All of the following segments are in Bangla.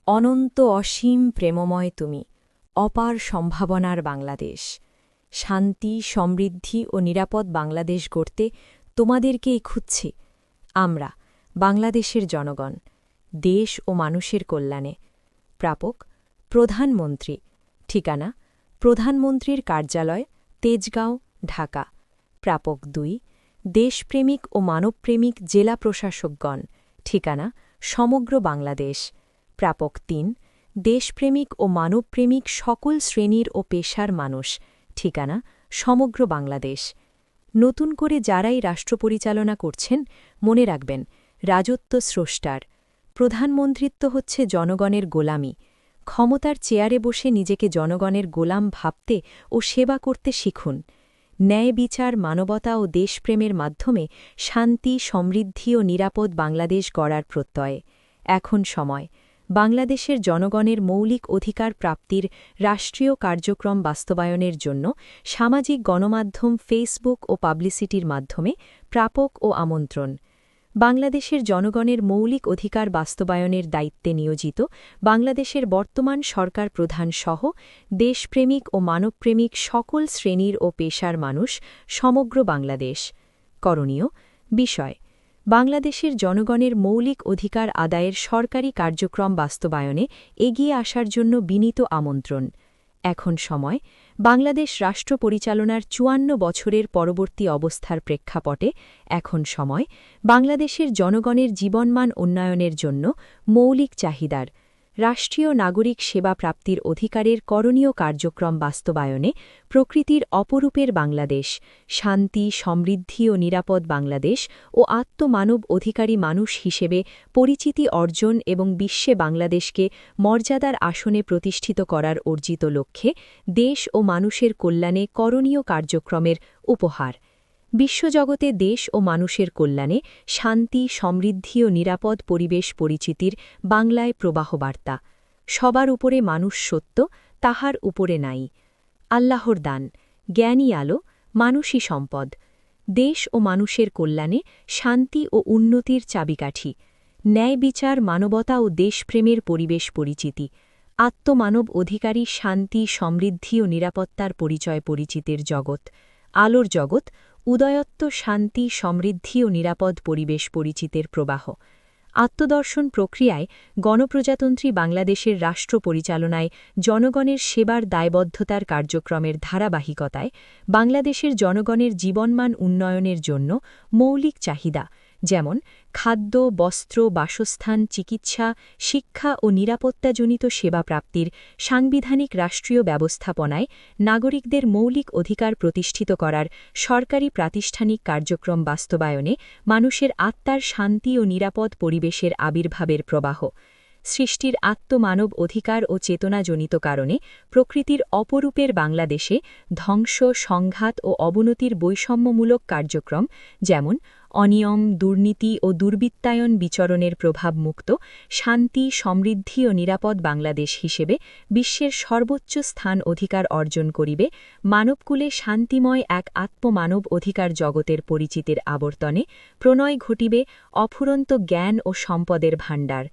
অনন্ত অসীম প্রেমময় তুমি, অপার সম্ভাবনার বাংলাদেশ। শান্তি, সমৃদ্ধি ও নিরাপদ বাংলাদেশ গড়তে তোমাদেরকেই খুঁজছি আমরা, বাংলাদেশের জনগণ, দেশ ও মানুষের কল্যাণে। প্রাপক: প্রধানমন্ত্রী। ঠিকানা: প্রধানমন্ত্রীর কার্যালয়, তেজগাঁও, ঢাকা। প্রাপক ২: দেশপ্রেমিক ও মানবপ্রেমিক জেলা প্রশাসকগণ। ঠিকানা: সমগ্র বাংলাদেশ। প্রাপক ৩: দেশপ্রেমিক ও মানবপ্রেমিক সকল শ্রেণীর ও পেশার মানুষ। ঠিকানা: সমগ্র বাংলাদেশ। নতুন করে যারাই রাষ্ট্র পরিচালনা করছেন, মনে রাখবেন, রাজত্ব স্রষ্টার। প্রধানমন্ত্রিত্ব হচ্ছে জনগণের গোলামি। ক্ষমতার চেয়ারে বসে নিজেকে জনগণের গোলাম ভাবতে ও সেবা করতে শিখুন। ন্যায় বিচার, মানবতা ও দেশপ্রেমের মাধ্যমে শান্তি, সমৃদ্ধি ও নিরাপদ বাংলাদেশ গড়ার প্রত্যয়ে এখন সময়। বাংলাদেশের জনগণের মৌলিক অধিকার প্রাপ্তির রাষ্ট্রীয় কার্যক্রম বাস্তবায়নের জন্য সামাজিক গণমাধ্যম, ফেসবুক ও পাবলিসিটির মাধ্যমে প্রাপক ও আমন্ত্রণ। বাংলাদেশের জনগণের মৌলিক অধিকার বাস্তবায়নের দায়িত্বে নিয়োজিত বাংলাদেশের বর্তমান সরকার প্রধান সহ দেশপ্রেমিক ও মানবপ্রেমিক সকল শ্রেণীর ও পেশার মানুষ, সমগ্র বাংলাদেশ। করণীয় বিষয়: বাংলাদেশের জনগণের মৌলিক অধিকার আদায়ের সরকারি কার্যক্রম বাস্তবায়নে এগিয়ে আসার জন্য বিনীত আমন্ত্রণ। এখন সময়। বাংলাদেশ রাষ্ট্র পরিচালনার ৫৪ বছরের পরবর্তী অবস্থার প্রেক্ষাপটে এখন সময় বাংলাদেশের জনগণের জীবনমান উন্নয়নের জন্য মৌলিক চাহিদার রাষ্ট্রীয় নাগরিক সেবা প্রাপ্তির অধিকারের করণীয় কার্যক্রম বাস্তবায়নে প্রকৃতির অপরূপের বাংলাদেশ, শান্তি, সমৃদ্ধি ও নিরাপদ বাংলাদেশ ও আত্মমানব অধিকারী মানুষ হিসেবে পরিচিতি অর্জন এবং বিশ্বে বাংলাদেশকে মর্যাদার আসনে প্রতিষ্ঠিত করার অর্জিত লক্ষ্যে দেশ ও মানুষের কল্যাণে করণীয় কার্যক্রমের উপহার। বিশ্বজগতে দেশ ও মানুষের কল্যাণে শান্তি, সমৃদ্ধি ও নিরাপদ পরিবেশ পরিচিতির বাংলায় প্রবাহবার্তা। সবার উপরে মানুষ সত্য, তাহার উপরে নাই। আল্লাহর দান, জ্ঞানী আলো, মানুষই সম্পদ। দেশ ও মানুষের কল্যাণে শান্তি ও উন্নতির চাবিকাঠি। ন্যায় বিচার, মানবতা ও দেশপ্রেমের পরিবেশ পরিচিতি। আত্মমানব অধিকারী শান্তি, সমৃদ্ধি ও নিরাপত্তার পরিচয় পরিচিতির জগৎ। আলোর জগৎ, উদয়ত্ত শান্তি, সমৃদ্ধি ও নিরাপদ পরিবেশ পরিচিতের প্রবাহ। আত্মদর্শন প্রক্রিয়ায় গণপ্রজাতন্ত্রী বাংলাদেশের রাষ্ট্র পরিচালনায় জনগণের সেবার দায়বদ্ধতার কার্যক্রমের ধারাবাহিকতায় বাংলাদেশের জনগণের জীবনমান উন্নয়নের জন্য মৌলিক চাহিদা, যেমন খাদ্য, বস্ত্র, বাসস্থান, চিকিৎসা, শিক্ষা ও নিরাপত্তাজনিত সেবা প্রাপ্তির সাংবিধানিক রাষ্ট্রীয় ব্যবস্থাপনায় নাগরিকদের মৌলিক অধিকার প্রতিষ্ঠিত করার সরকারি প্রাতিষ্ঠানিক কার্যক্রম বাস্তবায়নে মানুষের আত্মার শান্তি ও নিরাপদ পরিবেশের আবির্ভাবের প্রবাহ। সৃষ্টির আত্মমানব অধিকার ও চেতনাজনিত কারণে প্রকৃতির অপরূপের বাংলাদেশে ধ্বংস, সংঘাত ও অবনতির বৈষম্যমূলক কার্যক্রম, যেমন অনিয়ম, দুর্নীতি ও দুর্বৃত্তায়ন বিচরণের প্রভাবমুক্ত শান্তি, সমৃদ্ধি ও নিরাপদ বাংলাদেশ হিসেবে বিশ্বের সর্বোচ্চ স্থান অধিকার অর্জন করিবে মানবকুলে শান্তিময় এক আত্মমানব অধিকার জগতের পরিচিতির আবর্তনে প্রণয় ঘটিবে অফুরন্ত জ্ঞান ও সম্পদের ভাণ্ডার।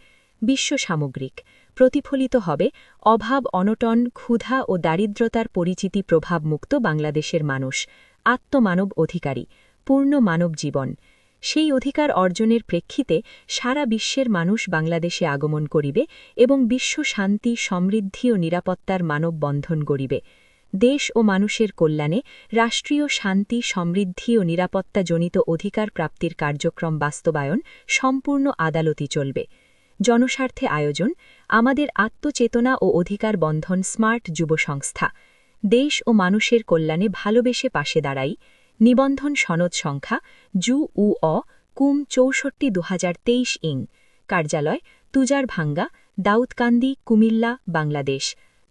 বিশ্ব সামগ্রিক প্রতিফলিত হবে অভাব, অনটন, ক্ষুধা ও দারিদ্রতার পরিচিতি প্রভাবমুক্ত বাংলাদেশের মানুষ, আত্মমানব অধিকারী, পূর্ণ মানব জীবন। সেই অধিকার অর্জনের প্রেক্ষিতে সারা বিশ্বের মানুষ বাংলাদেশে আগমন করিবে এবং বিশ্ব শান্তি, সমৃদ্ধি ও নিরাপত্তার মানব বন্ধন গড়িবে। দেশ ও মানুষের কল্যাণে রাষ্ট্রীয় শান্তি, সমৃদ্ধি ও নিরাপত্তাজনিত অধিকার প্রাপ্তির কার্যক্রম বাস্তবায়ন সম্পূর্ণ আদালতি চলবে। জনস্বার্থে আয়োজন আমাদের আত্মচেতনা ও অধিকার বন্ধন স্মার্ট যুব সংস্থা। দেশ ও মানুষের কল্যাণে ভালোবেসে পাশে দাঁড়াই। নিবন্ধন সনদ সংখ্যা জু উ অ কুম ৬৪/২০২৩ ইং। কার্যালয় তুজারভাঙ্গা, দাউদকান্দি, কুমিল্লা, বাংলাদেশ।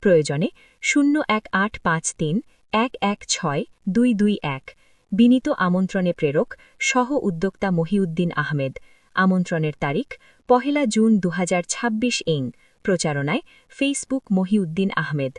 প্রয়োজনে ০১৮৫৩-১১৬-২২১। বিনীত আমন্ত্রণে প্রেরক সহ উদ্যোক্তা মহিউদ্দিন আহমেদ। আমন্ত্রণের তারিখ ১ জুন ২০২৬ ইং। প্রচারণায় ফেসবুক মহিউদ্দিন আহমেদ।